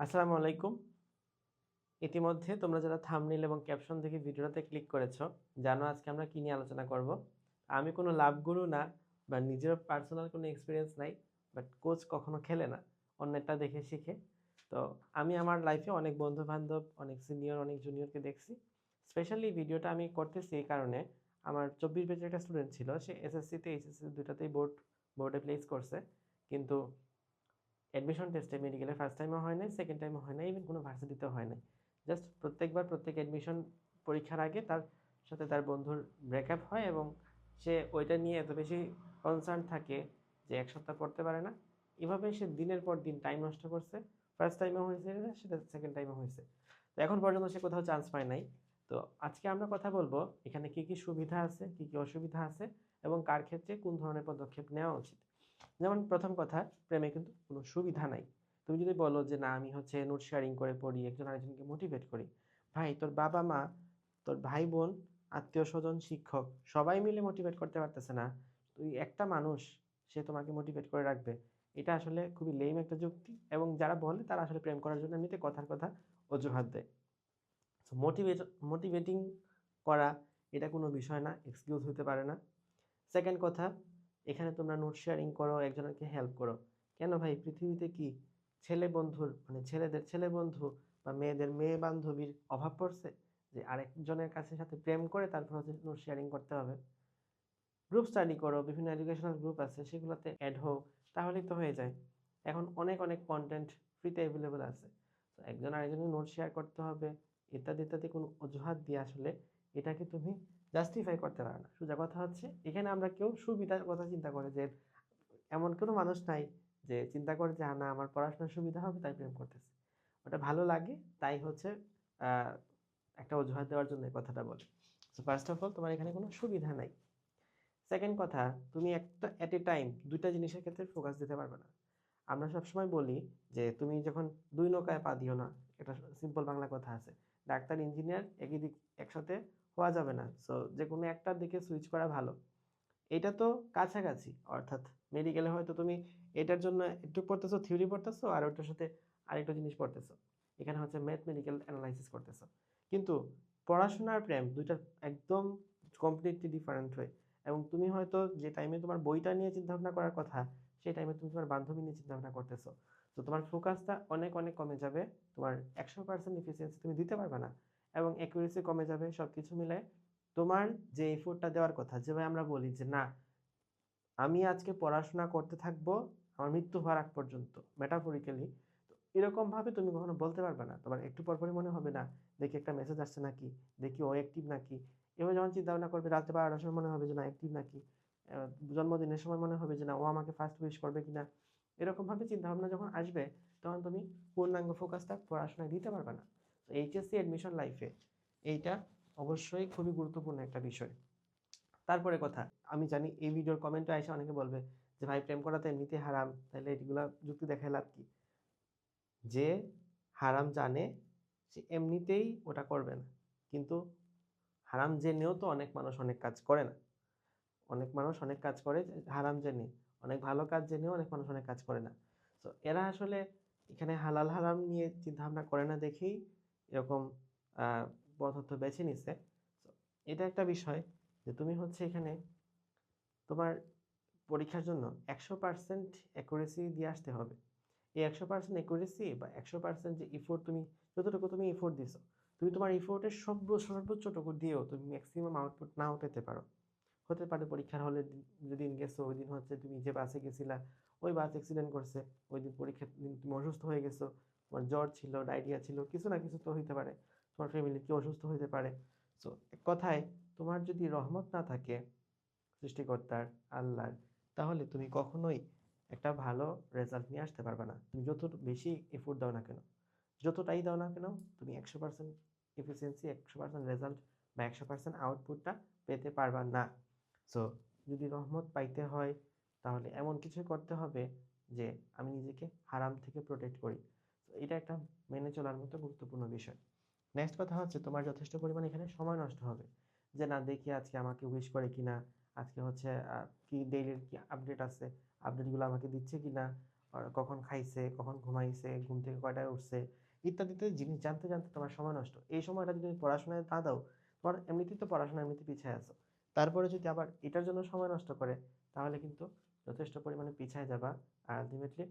আসসালামু আলাইকুম। ইতিমধ্যে তোমরা যারা থাম্বনেইল এবং ক্যাপশন দেখে ভিডিওটাতে ক্লিক করেছো, জানো আজকে আমরা কি নিয়ে আলোচনা করব। আমি কোনো লাভ গুরু না বা নিজের পার্সোনাল কোনো এক্সপেরিয়েন্স নাই, বাট কোচ কখনো খেলে না, অন্যেরটা দেখে শিখে। তো আমি আমার লাইফে অনেক বন্ধু-বান্ধব, অনেক সিনিয়র, অনেক জুনিয়রকে দেখছি। স্পেশালি ভিডিওটা আমি করতেছি এই কারণে, আমার 24 ব্যাচের একটা স্টুডেন্ট ছিল, সে এসএসসিতে এইচএসসি দুটাতেই বোর্ডে প্লেস করছে। কিন্তু অ্যাডমিশন টেস্টে মেডিকেলে ফার্স্ট টাইমও হয় নাই, সেকেন্ড টাইমও হয় নাই, ইভেন কোনো ভার্সিটিতেও হয় নাই। জাস্ট প্রত্যেকবার প্রত্যেক অ্যাডমিশন পরীক্ষার আগে তার সাথে তার বন্ধুর ব্রেকআপ হয় এবং সে ওইটা নিয়ে এত বেশি কনসার্ন থাকে যে এক সপ্তাহ পড়তে পারে না। এভাবে সে দিনের পর দিন টাইম নষ্ট করছে। ফার্স্ট টাইমেও হয়েছে, সেটা সেকেন্ড টাইমও হয়েছে। তো এখন পর্যন্ত সে কোথাও চান্স পায় নাই। তো আজকে আমরা কথা বলবো এখানে কি কি সুবিধা আছে, কি কি অসুবিধা আছে এবং কার ক্ষেত্রে কোন ধরনের পদক্ষেপ নেওয়া উচিত। যেমন প্রথম কথা, প্রেমে কিন্তু কোনো সুবিধা নাই। তুমি যদি বলো যে না আমি হচ্ছে নোট শেয়ারিং করে পড়ি, একজন আরেকজনকে মোটিভেট করি, ভাই তোর বাবা মা, তোর ভাই বোন, আত্মীয় স্বজন, শিক্ষক সবাই মিলে মোটিভেট করতে পারতেছে না, তুই একটা মানুষ সে তোমাকে মোটিভেট করে রাখবে, এটা আসলে খুবই লেম একটা যুক্তি। এবং যারা বলে তারা আসলে প্রেম করার জন্য এমনিতে কথার কথা অজুহাত দেয়। সো মোটিভেটিং করা এটা কোনো বিষয় না, এক্সকিউজ হতে পারে না। সেকেন্ড কথা, এখানে তোমরা নোট শেয়ারিং করো, একজনকে হেল্প করো, কেন ভাই পৃথিবীতে কি ছেলে বন্ধুর মানে ছেলেদের ছেলে বন্ধু বা মেয়েদের মেয়ে বান্ধবীর অভাব পড়ছে যে আরেকজনের কাছে সাথে প্রেম করে তারপর হচ্ছে নোট শেয়ারিং করতে হবে? গ্রুপ স্টাডি করো, বিভিন্ন এডুকেশনাল গ্রুপ আছে সেগুলোতে অ্যাড হও, তাহলেই তো হয়ে যায়। এখন অনেক অনেক কন্টেন্ট ফ্রিতে অ্যাভেলেবল আছে। তো একজন আরেকজনের নোট শেয়ার করতে হবে ইত্যাদি ইত্যাদি কোনো অজুহাত দিয়ে আসলে এটাকে তুমি জাস্টিফাই করতে পারো না। সোজা কথা হচ্ছে এখানে আমরা কেউ সুবিধার কথা চিন্তা করে যে এমন কোনো মানুষ নাই যে চিন্তা করে যে না আমার পড়াশোনার সুবিধা হবে তাই প্রেম করতেছে, ওটা ভালো লাগে তাই হচ্ছে আহ, একটা অজুহাত দেওয়ার জন্য এই কথাটা বলে। সো ফার্স্ট অফ অল তোমার এখানে কোনো সুবিধা নাই। সেকেন্ড কথা, তুমি একটা এট এ টাইম দুইটা জিনিসের ক্ষেত্রে ফোকাস দিতে পারবে না। আমরা সবসময় বলি যে তুমি যখন দুই নৌকায় পা দিও না, এটা সিম্পল বাংলা কথা আছে, ডাক্তার ইঞ্জিনিয়ার একই দিক একসাথে হওয়া যাবে না। সো যে কোনো একটার দিকে সুইচ করা ভালো। এটা তো কাছাকাছি, অর্থাৎ মেডিকেলে হয়তো তুমি এটার জন্য একটু পড়তেছো, থিওরি পড়তেছো, আর ওটার সাথে আরেকটা জিনিস পড়তেছো, এখানে হচ্ছে ম্যাথমেটিক্যাল অ্যানালাইসিস করতেছো। কিন্তু পড়াশোনার প্রেম দুইটা একদম কমপ্লিটলি ডিফারেন্ট হয়। এবং তুমি হয়তো যে টাইমে তোমার বইটা নিয়ে চিন্তা ভাবনা করার কথা, সেই টাইমে তুমি তোমার বান্ধবী নিয়ে চিন্তা ভাবনা করতেছো। তো তোমার ফোকাসটা অনেক অনেক কমে যাবে, তোমার 100% এফিসিয়েন্সি তুমি দিতে পারবে না, এবং অ্যাকুরেসি কমে যাবে। সব কিছু মিলে তোমার যে এফোর্টটা দেওয়ার কথা, যেভাবে আমরা বলি যে না আমি আজকে পড়াশোনা করতে থাকবো আমার মৃত্যু হওয়ার আগ পর্যন্ত, মেটাফরিক্যালি, তো এরকম ভাবে তুমি কখনো বলতে পারবে না। তোমার একটু পরপরই মনে হবে না দেখি একটা মেসেজ আসছে নাকি, দেখি ও অ্যাক্টিভ নাকি। এভাবে যখন চিন্তা ভাবনা করবে রাতে 12টার সময় মনে হবে যে না অ্যাক্টিভ নাকি, জন্মদিনের সময় মনে হবে যে না ও আমাকে ফার্স্ট উইশ করবে কিনা। এরকম ভাবে চিন্তা ভাবনা যখন আসবে তখন তুমি পূর্ণাঙ্গ ফোকাসটা পড়াশোনায় দিতে পারবে না। তো এইচএসসি অ্যাডমিশন লাইফে এইটা অবশ্যই খুবই গুরুত্বপূর্ণ একটা বিষয়। তারপরে কথা, আমি জানি এই ভিডিওর কমেন্টে এসে অনেকে বলবে যে ভাই প্রেম করা তো এমনিতে হারাম, তাহলে এগুলা যুক্তি দেখায় লাভ কি? যে হারাম জানে সে এমনিতেই ওটা করবে না। কিন্তু হারাম জেনেও তো অনেক মানুষ অনেক কাজ করে না। অনেক মানুষ অনেক কাজ করে হারাম জেনে, অনেক ভালো কাজ জেনেও অনেক মানুষ অনেক কাজ করে না। তো এরা আসলে এখানে হালাল হারাম নিয়ে চিন্তা ভাবনা করে না দেখেই এরকম পথ বেছে নিছে। তো এটা একটা বিষয় যে তুমি হচ্ছে এখানে তোমার পরীক্ষার জন্য 100% অ্যাকুরেসি দিয়ে আসতে হবে। এই 100% অ্যাকুরেসি বা 100% যে এফোর্ট তুমি যতটুকু তুমি এফোর্ট দিছো, তুমি তোমার এফোর্টের সর্বোচ্চটুকু দিয়েও তুমি ম্যাক্সিমাম আউটপুট নাও পেতে পারো। হতে পারে পরীক্ষার হলে যেদিন গেছো ওই দিন হচ্ছে তুমি যে বাসে গেছিলা ওই বাস অ্যাক্সিডেন্ট করছে, ওই দিন পরীক্ষার দিন তুমি অসুস্থ হয়ে গেছো, তোমার জ্বর ছিল, ডায়রিয়া ছিল, কিছু না কিছু তো হইতে পারে, তোমার ফ্যামিলি কেউ অসুস্থ হইতে পারে। সো এক কথায় তোমার যদি রহমত না থাকে সৃষ্টিকর্তার, আল্লাহর, তাহলে তুমি কখনোই একটা ভালো রেজাল্ট নিয়ে আসতে পারবে না। তুমি যত বেশি এফোর্ট দাও না কেন, যতটাই দাও না কেন, তুমি 100% এফিসিয়েন্সি, 100% রেজাল্ট বা 100% আউটপুটটা পেতে পারবা না। সো যদি রহমত পাইতে হয় তাহলে এমন কিছু করতে হবে যে আমি নিজেকে হারাম থেকে প্রোটেক্ট করি। তো এটা একটা মেনে চলার মতো গুরুত্বপূর্ণ বিষয়। নেক্সট কথা হচ্ছে তোমার যথেষ্ট পরিমাণ এখানে সময় নষ্ট হবে, যে না দেখি আজকে আমাকে উইশ করে কিনা, আজকে হচ্ছে কি ডেইলির কি আপডেট আছে, আপডেটগুলো আমাকে দিচ্ছে কিনা, আর কখন খাইছে, কখন ঘুমাইছে, ঘুম থেকে কয়টায় উঠছে, ইত্যাদিতে জিনিস জানতে, জানতে তোমার সময় নষ্ট। এই সময়টা যদি তুমি পড়াশোনায় না দাও, তোমার এমনিতেই তো পড়াশোনা এমনিতে পিছায় আছো। তারপরে যদি আবার এটার জন্য সময় নষ্ট করে, তাহলে কিন্তু যথেষ্ট পরিমাণে পিছায় যাবা। আর আল্টিমেটলি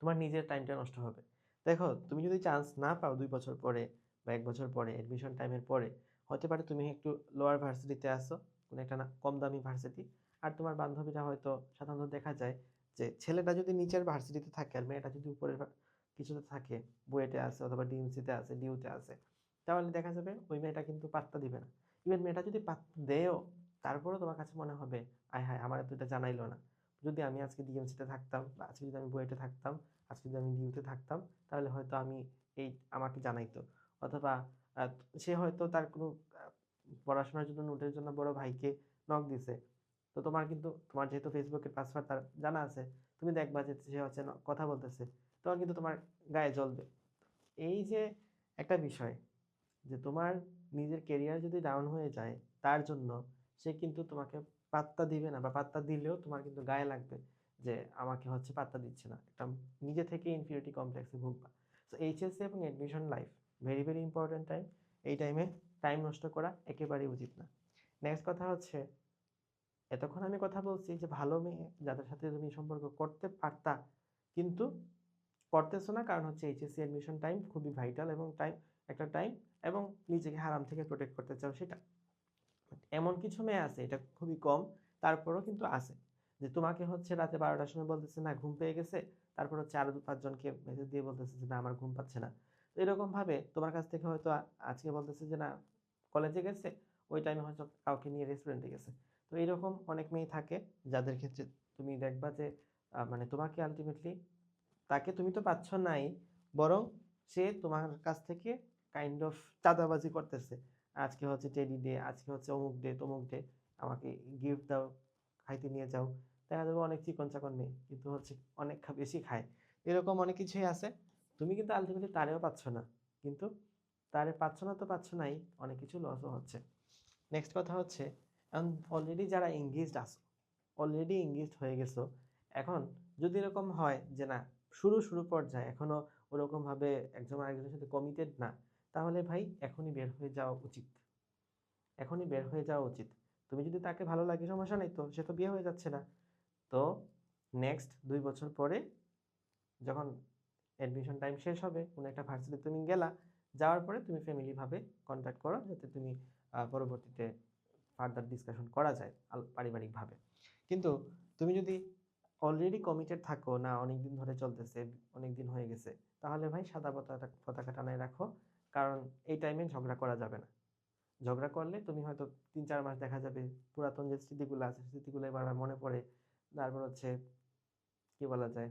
তোমার নিজের টাইমটা নষ্ট হবে। দেখো, তুমি যদি চান্স না পাও ২ বছর পরে বা ১ বছর পরে, অ্যাডমিশন টাইমের পরে, হতে পারে তুমি একটু লোয়ার ভার্সিটিতে আসো, কোনো একটা না কম দামি ভার্সিটি। আর তোমার বান্ধবীরা হয়তো সাধারণত দেখা যায় যে ছেলেটা যদি নিচের ভার্সিটিতে থাকে আর মেয়েটা যদি উপরের কিছুতে থাকে, বুয়েটে আছে অথবা ডিএমসিতে আছে, ডিউতে আছে, তাহলে দেখা যাবে ওই মেয়েটা কিন্তু পাত্তা দিবে না। ইভেন মেয়েটা যদি পাত্তা দেয়ও, তারপরেও তোমার কাছে মনে হবে, আয় হায়, আমার তো এটা জানাইলো না। যদি আমি আজকে ডিএমসিতে থাকতাম বা আজকে যদি আমি বুয়েটে থাকতাম, আজকে যদি আমি ডিউতে থাকতাম, তাহলে হয়তো আমি এই আমাকে জানাইতো। অথবা আহ, সে হয়তো তার কোনো পড়াশোনার জন্য নোটের জন্য বড় ভাইকে নক দিছে। তো তোমার কিন্তু তোমার যেহেতু ফেসবুকের পাসওয়ার্ড তার জানা আছে, তুমি দেখবা যে সে হচ্ছে কথা বলতেছে, তখন কিন্তু তোমার গায়ে জ্বলবে। এই যে একটা বিষয়, যে তোমার নিজের কেরিয়ার যদি ডাউন হয়ে যায় তার জন্য, সে কিন্তু তোমাকে পাত্তা দিবে না, বা পাত্তা দিলেও তোমার কিন্তু গায়ে লাগবে যে আমাকে হচ্ছে পাত্তা দিচ্ছে না। একটা নিজে থেকে ইনফিরিয়রিটি কমপ্লেক্সে ভুগবা। সো এইচএসসি এবং admission life very very important time. এই টাইমে টাইম নষ্ট করা একেবারেই উচিত না। নেক্সট কথা হচ্ছে, এতক্ষণ আমি কথা বলছি যে ভালো মেয়ে যাদের সাথে তুমি সম্পর্ক করতে পারতা, কিন্তু করতেছো না, কারণ হচ্ছে এইচএসসি অ্যাডমিশন টাইম খুবই ভাইটাল এবং টাইম, একটা টাইম, এবং নিজেকে হারাম থেকে প্রোটেক্ট করতে চাও সেটা। এমন কিছু মেয়ে আছে, এটা খুবই কম, তারপরেও কিন্তু আছে, যে তোমাকে হচ্ছে রাতে 12টার সময় বলতেছে না ঘুম পেয়ে গেছে, তারপর হচ্ছে আরো 5 জনকে মেসেজ দিয়ে বলতেছে যে না আমার ঘুম পাচ্ছে না। তো এরকম ভাবে তোমার কাছ থেকে হয়তো আজকে বলতেছে যে না কলেজে গেছে, ওই টাইমে হয়তো কাউকে নিয়ে রেস্টুরেন্টে গেছে। তো এরকম অনেক মেয়ে থাকে, যাদের ক্ষেত্রে তুমি দেখবা যে মানে তোমাকে আলটিমেটলি, তাকে তুমি তো পাচ্ছ নাই, বরং সে তোমার কাছ থেকে কাইন্ড অফ চাঁদাবাজি করতেছে। আজকে হচ্ছে টেডি ডে, আজকে হচ্ছে অমুক ডে তমুক ডে, আমাকে গিফট দাও, খাইতে নিয়ে যাও। দেখা যাবে অনেক চিকন চাকন মেয়ে, কিন্তু হচ্ছে অনেক বেশি খায়। এরকম অনেক কিছুই আছে। তুমি কিন্তু আলটিমেটলি তারেও পাচ্ছ না, কিন্তু তারে পাচ্ছ না তো পাচ্ছ নাই, অনেক কিছু লসও হচ্ছে। নেক্সট কথা হচ্ছে, এখন অলরেডি যারা এঙ্গেজড আছো, অলরেডি এঙ্গেজড হয়ে গেছো, এখন যদি এরকম হয় যে না শুরু শুরু পর্যায়ে এখনো ওরকম ভাবে একজন আরেকজনের সাথে কমিটেড না, তাহলে ভাই এখনই বের হয়ে যাওয়া উচিত। এখনই বের হয়ে যাওয়া উচিত। তুমি যদি তাকে ভালো লাগে সমস্যা নেই, তো সে তো বিয়ে হয়ে যাচ্ছে না। তো নেক্সট 2 বছর পরে যখন অ্যাডমিশন টাইম শেষ হবে, কোনো একটা ভার্সিটি তুমি গেলা, যাওয়ার পরে তুমি ফ্যামিলি ভাবে কন্ট্যাক্ট করো, যাতে তুমি পরবর্তীতে ফার্দার ডিসকাশন করা যায় পারিবারিকভাবে। কিন্তু তুমি যদি অলরেডি কমিটেড থাকো, না অনেক দিন ধরে চলতেছে, অনেক দিন হয়ে গেছে, তাহলে ভাই সাদা পতাকা পতাকা টানায় রাখো। কারণ এই টাইমে ঝগড়া করা যাবে না। ঝগড়া করলে তুমি হয়তো 3-4 মাস দেখা যাবে পুরাতন যে স্মৃতিগুলো আছে স্মৃতিগুলো বারবার মনে পড়ে, তারপর হচ্ছে কি বলা যায়,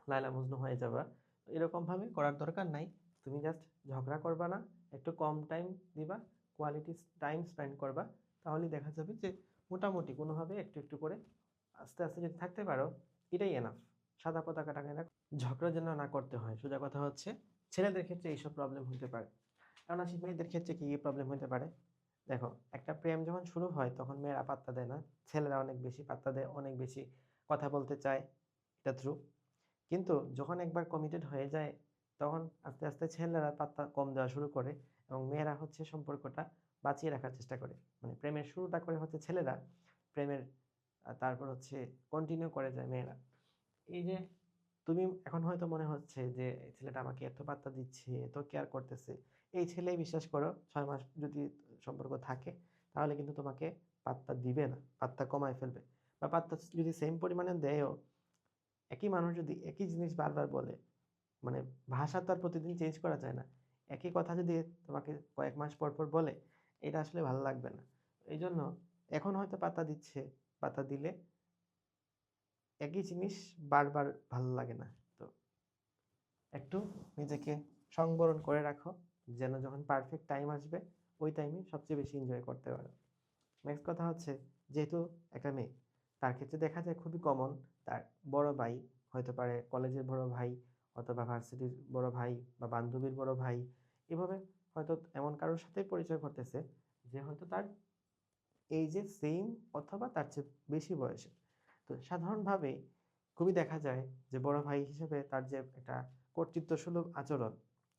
লায়লা মজনু হয়ে যাবা। তো এরকম ভাবে করার দরকার নাই। তুমি জাস্ট ঝগড়া করবা না, একটু কম টাইম দিবা, কোয়ালিটি টাইম স্পেন্ড করবা, তাহলেই দেখা যাবে যে মোটামুটি কোনোভাবে একটু একটু করে আস্তে আস্তে যদি থাকতে পারো, এটাই এনাফ। সাদা পতাকা টাঙায় রাখো, ঝগড়া যেন না করতে হয়। সোজা কথা হচ্ছে, ছেলেদের ক্ষেত্রে এইসব প্রবলেম হতে পারে। কারণ আসি মেয়েদের ক্ষেত্রে কি কি প্রবলেম হতে পারে। দেখো, একটা প্রেম যখন শুরু হয় তখন মেয়েরা পাত্তা দেয় না, ছেলেরা অনেক বেশি পাত্তা দেয়, অনেক বেশি কথা বলতে চায়, এটা ট্রু। কিন্তু যখন একবার কমিটেড হয়ে যায়, তখন আস্তে আস্তে ছেলেরা পাত্তা কম দেওয়া শুরু করে, এবং মেয়েরা হচ্ছে সম্পর্কটা বাঁচিয়ে রাখার চেষ্টা করে। মানে প্রেমের শুরুটা করে হচ্ছে ছেলেরা, প্রেমের তারপর হচ্ছে কন্টিনিউ করে যায় মেয়েরা। এই যে তুমি এখন হয়তো মনে হচ্ছে যে এই ছেলেটা আমাকে এত পাত্তা দিচ্ছে, এত কেয়ার করতেছে, এই ছেলেই বিশ্বাস করো 6 মাস যদি সম্পর্ক থাকে, তাহলে কিন্তু তোমাকে পাত্তা দিবে না, পাত্তা কমায় ফেলবে। বা পাত্তা যদি সেম পরিমাণে দেয়ও, একই মানুষ যদি একই জিনিস বারবার বলে, মানে ভাষা তো আর প্রতিদিন চেঞ্জ করা যায় না, একই কথা যদি তোমাকে কয়েক মাস পর পর বলে, এটা আসলে ভালো লাগবে না। এই জন্য এখন হয়তো পাত্তা দিচ্ছে, পাত্তা দিলে একই জিনিস বারবার ভালো লাগে না। তো একটু নিজেকে সংবরণ করে রাখো, যেন যখন পারফেক্ট টাইম আসবে, ওই টাইমে সবচেয়ে বেশি এনজয় করতে পারো। নেক্সট কথা হচ্ছে, যেহেতু একটা মেয়ে, তার ক্ষেত্রে দেখা যায় খুবই কমন, তার বড় ভাই হয়তো পারে, কলেজের বড় ভাই অথবা ভার্সিটির বড় ভাই বা বান্ধবীর বড় ভাই, এভাবে হয়তো এমন কারোর সাথে পরিচয় করতেছে যে হয়তো তার এই যে সেম অথবা তার চেয়ে বেশি বয়সে। তো সাধারণভাবে খুবই দেখা যায় যে বড় ভাই হিসেবে তার যে একটা কর্তৃত্বসুলভ আচরণ,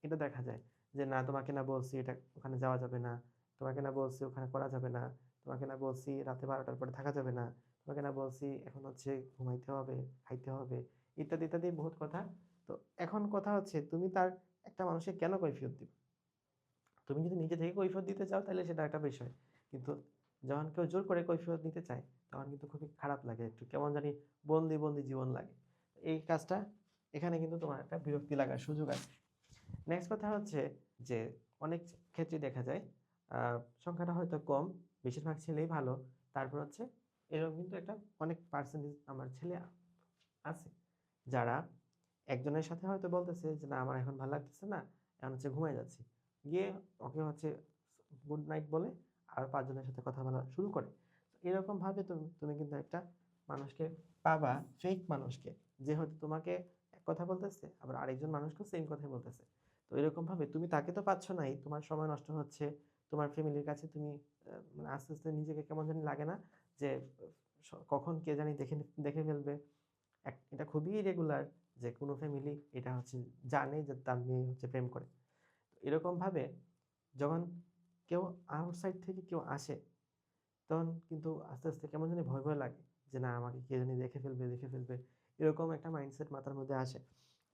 এটা দেখা যায়। যে না তোমাকে না বলছি এটা ওখানে যাওয়া যাবে না, তোমাকে না বলছি ওখানে করা যাবে না, তোমাকে না বলছি রাতে ১২টার পরে থাকা যাবে না, তোমাকে না বলছি এখন হচ্ছে ঘুমাইতে হবে, খাইতে হবে, ইত্যাদি, ইত্যাদি বহুত কথা। তো এখন কথা হচ্ছে তুমি তার একটা মানুষকে কেন কৈফিয়ত দিবে? তুমি যদি নিজে থেকে কৈফিয়ত দিতে চাও তাহলে সেটা একটা বিষয়। কিন্তু যখন কেউ জোর করে কৈফিয়ত নিতে চায়, তখন কিন্তু খুবই খারাপ লাগে। একটু কেমন জানি বন্দি, বন্দি জীবন লাগে। এই কাজটা এখানে কিন্তু তোমার একটা বিরক্তি লাগার সুযোগ আছে। নেক্সট কথা হচ্ছে যে অনেক ক্ষেত্রেই দেখা যায় আ সংখ্যাটা হয়তো কম, বেশিরভাগ ছেলেই ভালো। তারপর হচ্ছে এরকম কিন্তু একটা অনেক পার্সেন্টেজ আমার ছেলে আছে, যারা একজনের সাথে হয়তো বলতেছে যে, "না আমার এখন ভাল লাগতেছে না, এখন হচ্ছে ঘুমায়ে যাচ্ছি।" গিয়ে ওকে হচ্ছে গুড নাইট বলে আর ৫ জনের সাথে কথা বলা শুরু করে। তো এরকমভাবে তুমি তুমি কিন্তু একটা মানুষকে পাবা, ফেক মানুষকে, যে হয়তো তোমাকে এক কথা বলতেছে, আবার আরেকজন মানুষকেও সেম কথাই বলতেছে। তো এরকমভাবে তুমি তাকে তো পাচ্ছ নাই, তোমার সময় নষ্ট হচ্ছে, তোমার ফ্যামিলির কাছে তুমি মানে আস্তে, আস্তে নিজেকে কেমন জানি লাগে না? যে কখন কে জানি দেখে দেখে ফেলবে। এটা খুবই ইরেগুলার যে কোনো ফ্যামিলি এটা হচ্ছে জানে যে তার মেয়ে হচ্ছে প্রেম করে। তো এরকমভাবে যখন কেউ আউটসাইড থেকে কেউ আসে, তখন কিন্তু আস্তে, আস্তে কেমন জানি ভয়, ভয় লাগে যে না আমাকে কে জানি দেখে ফেলবে, দেখে ফেলবে। এরকম একটা মাইন্ডসেট মাথার মধ্যে আসে।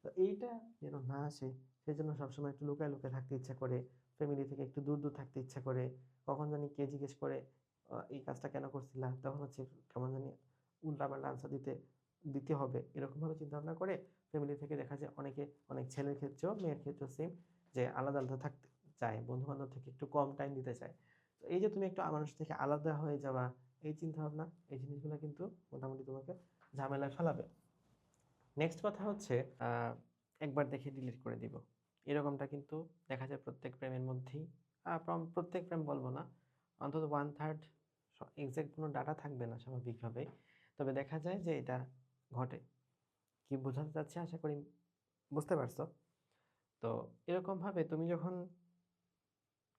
তো এইটা যেন না আসে সেজন্য সবসময় একটু লুকায়, লুকায় থাকতে ইচ্ছা করে। ফ্যামিলি থেকে একটু দূর, দূর থাকতে ইচ্ছা করে। কখন জানি কে জিজ্ঞেস করে এই কাজটা কেন করছিলা? তখন হচ্ছে কেমন জানি উল্টাপাল্টা আনসার দিতে হবে। এরকমভাবে চিন্তাভাবনা করে ফ্যামিলি থেকে দেখা যায় অনেকে অনেক ছেলের ক্ষেত্রেও মেয়ের ক্ষেত্রেও সেম যে আলাদা, আলাদা থাকতে চায়। বন্ধু-বান্ধব থেকে একটু কম টাইম দিতে চায়। তো এই যে তুমি একটু মানুষ থেকে আলাদা হয়ে যাওয়া, এই চিন্তাভাবনা, এই জিনিসগুলা কিন্তু মোটামুটি তোমাকে ঝামেলায় ফেলাবে। নেক্সট কথা হচ্ছে আ একবার দেখে ডিলিট করে দিব। এরকমটা কিন্তু দেখা যায় প্রত্যেক প্রেমের মধ্যেই প্রত্যেক প্রেম বলব না। অন্তত 1/3 এক্সাক্ট কোনো ডাটা থাকবে না স্বাভাবিকভাবেই। তবে দেখা যায় যে এটা ঘটে। কি বোঝাতে চাচ্ছি আশা করি বুঝতে পারছো। তো এরকমভাবে তুমি যখন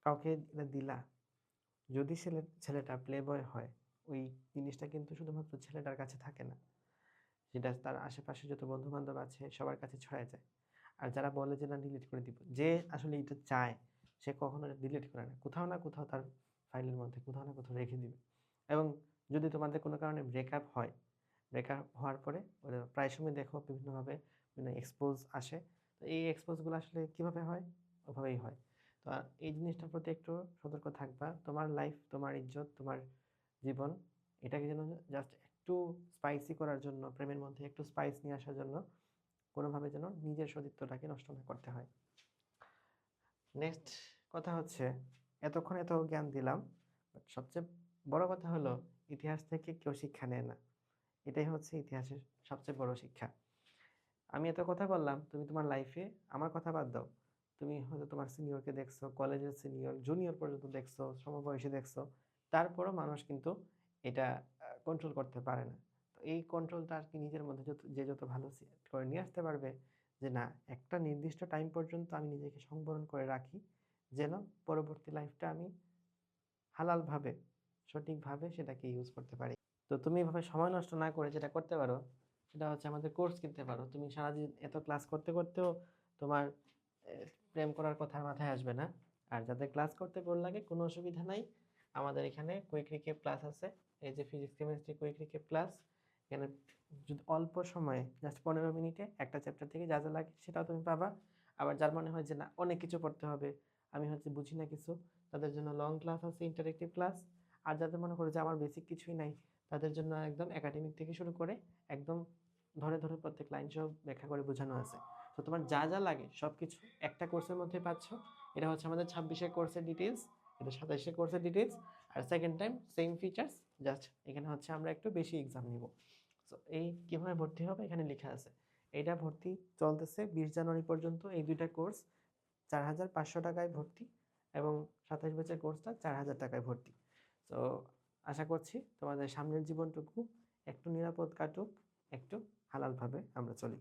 কাউকে এটা দিলা, যদি ছেলেটা প্লে বয় হয়, ওই জিনিসটা কিন্তু শুধুমাত্র ছেলেটার কাছে থাকে না। সেটা তার আশেপাশে যত বন্ধু-বান্ধব আছে সবার কাছে ছড়ায় যায়। আর যারা বলে যে না ডিলিট করে দিব, যে আসলে এটা চায় সে কখনো এটা ডিলিট করে না। কোথাও না কোথাও তার ফাইলের মধ্যে কোথাও না কোথাও রেখে দিবে। এবং যদি তোমাদের কোনো কারণে ব্রেকআপ হয়, ব্রেকআপ হওয়ার পরে ওরা প্রায় সময় দেখো বিভিন্নভাবে বিভিন্ন এক্সপোজ আসে। তো এই এক্সপোজ গুলো আসলে কিভাবে হয়? ওভাবেই হয়। তো এই জিনিসটার প্রতি একটু সতর্ক থাকবা। তোমার লাইফ, তোমার ইজ্জত, তোমার জীবন এটাকে যেন জাস্ট একটু স্পাইসি করার জন্য, প্রেমের মধ্যে একটু স্পাইস নিয়ে আসার জন্য কোনোভাবে যেন নিজের সতীত্বটাকে নষ্ট না করতে হয়। নেক্সট কথা হচ্ছে এতক্ষণ এত জ্ঞান দিলাম। বাট সবচেয়ে বড় কথা হলো ইতিহাস থেকে কেউ শিক্ষা নেয় না। এটাই হচ্ছে ইতিহাসের সবচেয়ে বড় শিক্ষা। আমি এত কথা বললাম, তুমি তোমার লাইফে আমার কথা বাদ দাও। তুমি হয়তো তোমার সিনিয়রকে দেখছো, কলেজের সিনিয়র, জুনিয়র পর্যন্ত দেখছো, সমবয়সী দেখছো। তারপরও মানুষ কিন্তু এটা কন্ট্রোল করতে পারে না। তো এই কন্ট্রোলটা আরকি নিজের মধ্যে যত ভালো সেট করে নিয়ে আসতে পারবে যে না একটা নির্দিষ্ট টাইম পর্যন্ত আমি নিজেকে সংবরণ করে রাখি, যেন পরবর্তী লাইফটা আমি হালালভাবে, সঠিকভাবে সেটাকে ইউজ করতে পারি। তো তুমি এভাবে সময় নষ্ট না করে যেটা করতে পারো, সেটা হচ্ছে আমাদের কোর্স কিনতে পারো। তুমি সারাদিন এত ক্লাস করতে, করতেও তোমার এ প্রেম করার কথা আর মাথায় আসবে না। আর যাদের ক্লাস করতে বোর লাগে কোনো অসুবিধা নাই। আমাদের এখানে কুইক রিক্যাপ ক্লাস আছে। এই যে physics, chemistry quick recap class. এখানে যদি অল্প সময়ে জাস্ট ১৫ মিনিটে একটা চ্যাপ্টার থেকে যা, যা লাগে সেটাও তুমি পাবা। আবার যার মনে হয় যে না অনেক কিছু পড়তে হবে, আমি হচ্ছে বুঝি না কিছু, তাদের জন্য লং ক্লাস আছে, ইন্টারেক্টিভ ক্লাস। আর যাদের মনে করে যে আমার বেসিক কিছুই নাই, তাদের জন্য একদম একাডেমিক থেকে শুরু করে একদম ধরে, ধরে প্রত্যেক লাইন সহ ব্যাখ্যা করে বোঝানো আছে। তো তোমার যা, যা লাগে সবকিছু একটা কোর্সের মধ্যে পাচ্ছ। এটা হচ্ছে আমাদের ২৬ এর কোর্সের ডিটেইলস, এটা ২৭ এর কোর্সের ডিটেইলস। আর second time same features, just এখানে হচ্ছে আমরা একটু বেশি এক্সাম নিব। সো এই কিভাবে ভর্তি হবে এখানে লেখা আছে। এইটা ভর্তি চলতেছে ২০ জানুয়ারি পর্যন্ত। এই ২ টা কোর্স ৪,৫০০ টাকায় ভর্তি এবং ২৭ ব্যাচের কোর্সটা ৪,০০০ টাকায় ভর্তি। সো আশা করছি তোমাদের সামনের জীবনটুকু একটু নিরাপদ কাটুক, একটু হালালভাবে আমরা চলি।